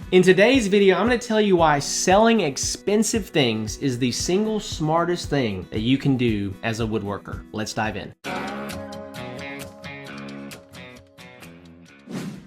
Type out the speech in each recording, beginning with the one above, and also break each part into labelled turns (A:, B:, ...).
A: In today's video, I'm going to tell you why selling expensive things is the single smartest thing that you can do as a woodworker. Let's dive in.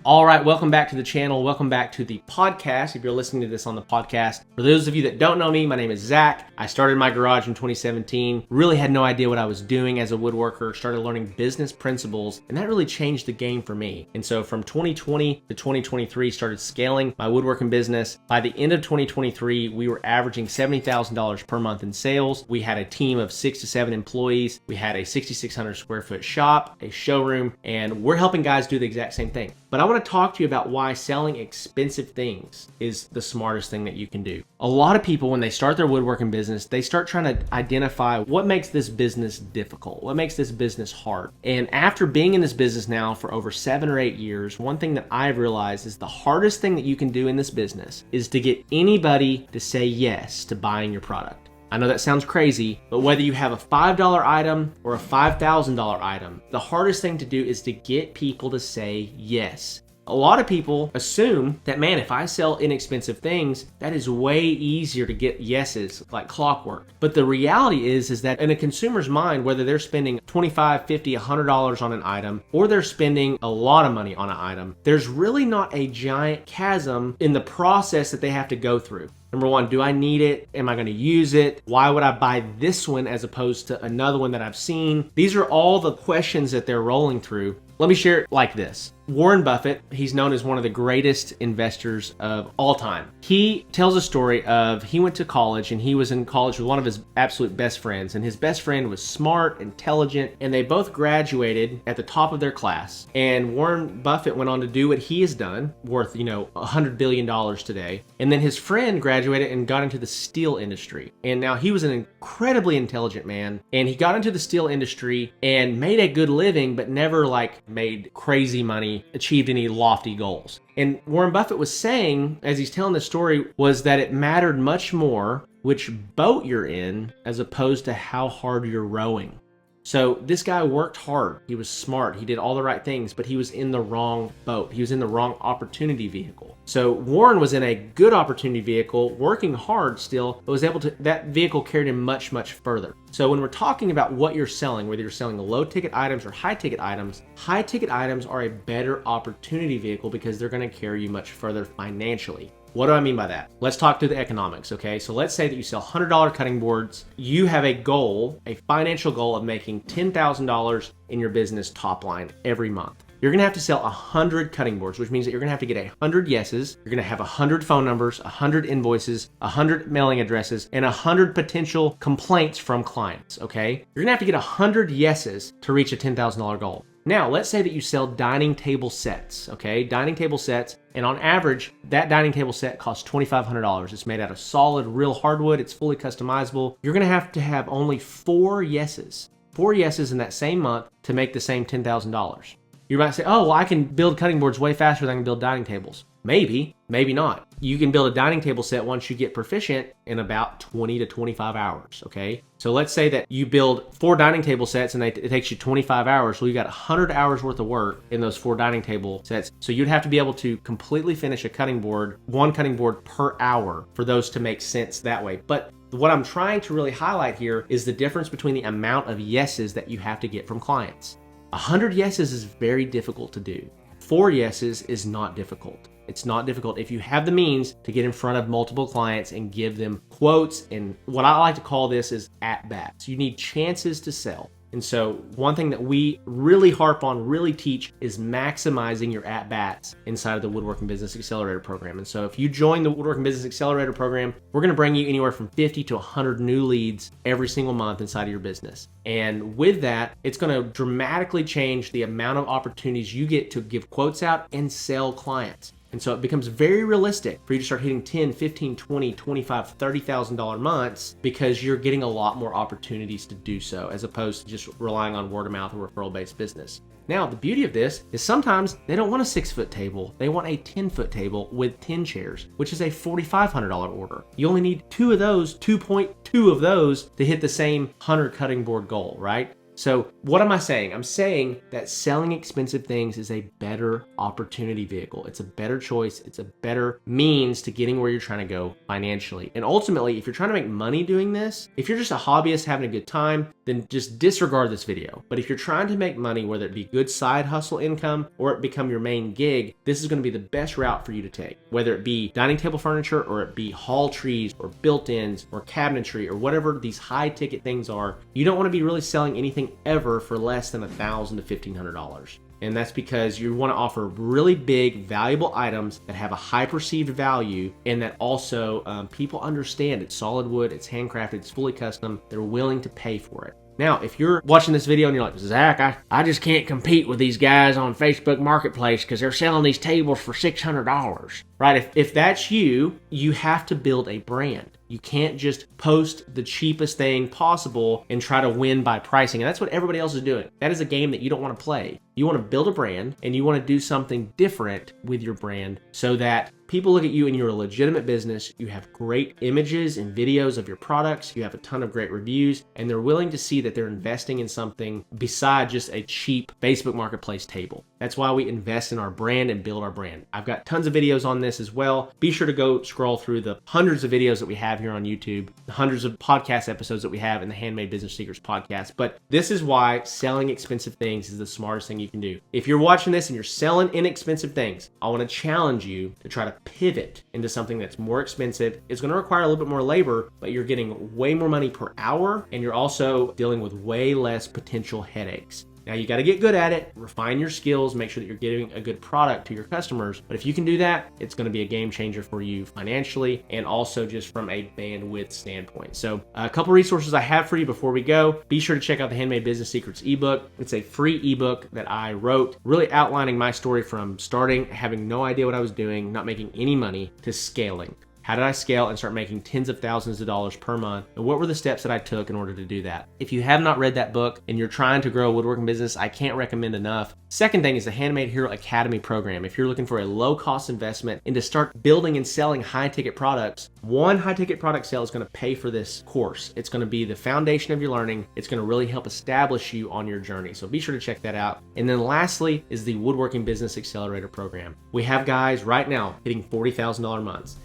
A: All right, welcome back to the channel. Welcome back to the podcast. If you're listening to this on the podcast, for those of you that don't know me, my name is Zach. I started my garage in 2017. Really had no idea what I was doing as a woodworker. Started learning business principles, and that really changed the game for me. And so from 2020 to 2023, started scaling my woodworking business. By the end of 2023, we were averaging $70,000 per month in sales. We had a team of 6 to 7 employees. We had a 6,600 square foot shop, a showroom, and we're helping guys do the exact same thing. But I want to talk to you about why selling expensive things is the smartest thing that you can do. A lot of people, when they start their woodworking business, they start trying to identify what makes this business difficult, what makes this business hard. And after being in this business now for over 7 or 8 years, one thing that I've realized is the hardest thing that you can do in this business is to get anybody to say yes to buying your product. I know that sounds crazy, but whether you have a $5 item or a $5,000 item, the hardest thing to do is to get people to say yes. A lot of people assume that, man, if I sell inexpensive things, that is way easier to get yeses like clockwork. But the reality is that in a consumer's mind, whether they're spending $25, $50, $100 on an item, or they're spending a lot of money on an item, there's really not a giant chasm in the process that they have to go through. Number one, do I need it? Am I going to use it? Why would I buy this one as opposed to another one that I've seen? These are all the questions that they're rolling through. Let me share it like this. Warren Buffett, he's known as one of the greatest investors of all time. He tells a story of he went to college and he was in college with one of his absolute best friends, and his best friend was smart, intelligent, and they both graduated at the top of their class. And Warren Buffett went on to do what he has done, worth, $100 billion today. And then his friend graduated and got into the steel industry. And now he was an incredibly intelligent man, and he got into the steel industry and made a good living, but never made crazy money, achieved any lofty goals. And Warren Buffett was saying, as he's telling the story, was that it mattered much more which boat you're in as opposed to how hard you're rowing. So this guy worked hard. He was smart. He did all the right things, but he was in the wrong boat. He was in the wrong opportunity vehicle. So Warren was in a good opportunity vehicle, working hard still, but was able to, that vehicle carried him much, much further. So when we're talking about what you're selling, whether you're selling low ticket items or high ticket items are a better opportunity vehicle because they're going to carry you much further financially. What do I mean by that? Let's talk through the economics, okay? So let's say that you sell $100 cutting boards. You have a goal, a financial goal of making $10,000 in your business top line every month. You're gonna have to sell 100 cutting boards, which means that you're gonna have to get 100 yeses. You're gonna have 100 phone numbers, 100 invoices, 100 mailing addresses, and 100 potential complaints from clients, okay? You're gonna have to get 100 yeses to reach a $10,000 goal. Now, let's say that you sell dining table sets, okay? Dining table sets, and on average, that dining table set costs $2,500. It's made out of solid, real hardwood. It's fully customizable. You're gonna have to have only 4 yeses in that same month to make the same $10,000. You might say, oh, well, I can build cutting boards way faster than I can build dining tables. Maybe, maybe not. You can build a dining table set once you get proficient in about 20 to 25 hours, okay? So let's say that you build 4 dining table sets and it takes you 25 hours. So you got 100 hours worth of work in those 4 dining table sets. So you'd have to be able to completely finish a cutting board, 1 cutting board per hour for those to make sense that way. But what I'm trying to really highlight here is the difference between the amount of yeses that you have to get from clients. 100 yeses is very difficult to do. 4 yeses is not difficult. It's not difficult if you have the means to get in front of multiple clients and give them quotes, and what I like to call this is at-bats. You need chances to sell. And so one thing that we really harp on, really teach, is maximizing your at-bats inside of the Woodworking Business Accelerator program. And so if you join the Woodworking Business Accelerator program, we're gonna bring you anywhere from 50 to 100 new leads every single month inside of your business. And with that, it's gonna dramatically change the amount of opportunities you get to give quotes out and sell clients. And so it becomes very realistic for you to start hitting $10, $15, $20, $25, $30,000 months because you're getting a lot more opportunities to do so as opposed to just relying on word of mouth or referral-based business. Now, the beauty of this is sometimes they don't want a 6-foot table. They want a 10-foot table with 10 chairs, which is a $4,500 order. You only need 2 of those, 2.2 of those to hit the same 100 cutting board goal, right? So what am I saying? I'm saying that selling expensive things is a better opportunity vehicle. It's a better choice. It's a better means to getting where you're trying to go financially. And ultimately, if you're trying to make money doing this, if you're just a hobbyist having a good time, then just disregard this video. But if you're trying to make money, whether it be good side hustle income or it become your main gig, this is going to be the best route for you to take. Whether it be dining table furniture or it be hall trees or built-ins or cabinetry or whatever these high ticket things are, you don't want to be really selling anything ever for less than $1,000 to $1,500. And that's because you want to offer really big, valuable items that have a high perceived value and that also people understand it's solid wood, it's handcrafted, it's fully custom, they're willing to pay for it. Now, if you're watching this video and you're like, Zach, I just can't compete with these guys on Facebook Marketplace because they're selling these tables for $600, right? If that's you, you have to build a brand. You can't just post the cheapest thing possible and try to win by pricing. And that's what everybody else is doing. That is a game that you don't want to play. You want to build a brand and you want to do something different with your brand so that people look at you and you're a legitimate business. You have great images and videos of your products. You have a ton of great reviews and they're willing to see that they're investing in something beside just a cheap Facebook Marketplace table. That's why we invest in our brand and build our brand. I've got tons of videos on this as well. Be sure to go scroll through the hundreds of videos that we have here on YouTube, the hundreds of podcast episodes that we have in the Handmade Business Secrets podcast. But this is why selling expensive things is the smartest thing you can do. If you're watching this and you're selling inexpensive things, I want to challenge you to try to pivot into something that's more expensive. It's going to require a little bit more labor, but you're getting way more money per hour and you're also dealing with way less potential headaches. Now you got to get good at it, refine your skills, make sure that you're getting a good product to your customers. But if you can do that, it's going to be a game changer for you financially and also just from a bandwidth standpoint. So a couple resources I have for you before we go. Be sure to check out the Handmade Business Secrets ebook. It's a free ebook that I wrote, really outlining my story from starting, having no idea what I was doing, not making any money, to scaling. How did I scale and start making tens of thousands of dollars per month? And what were the steps that I took in order to do that? If you have not read that book and you're trying to grow a woodworking business, I can't recommend enough. Second thing is the Handmade Hero Academy program. If you're looking for a low cost investment and to start building and selling high ticket products, one high ticket product sale is going to pay for this course. It's going to be the foundation of your learning. It's going to really help establish you on your journey. So be sure to check that out. And then lastly is the Woodworking Business Accelerator program. We have guys right now hitting $40,000 months,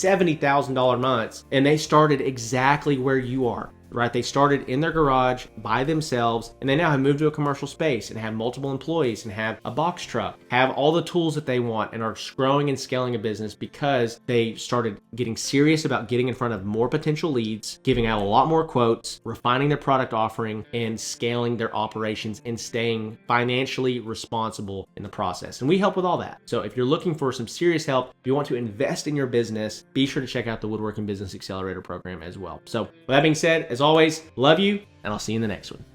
A: $70,000 months, and they started exactly where you are. Right? They started in their garage by themselves and they now have moved to a commercial space and have multiple employees and have a box truck, have all the tools that they want and are growing and scaling a business because they started getting serious about getting in front of more potential leads, giving out a lot more quotes, refining their product offering and scaling their operations and staying financially responsible in the process. And we help with all that. So if you're looking for some serious help, if you want to invest in your business, be sure to check out the Woodworking Business Accelerator program as well. So with that being said, as always, love you, and I'll see you in the next one.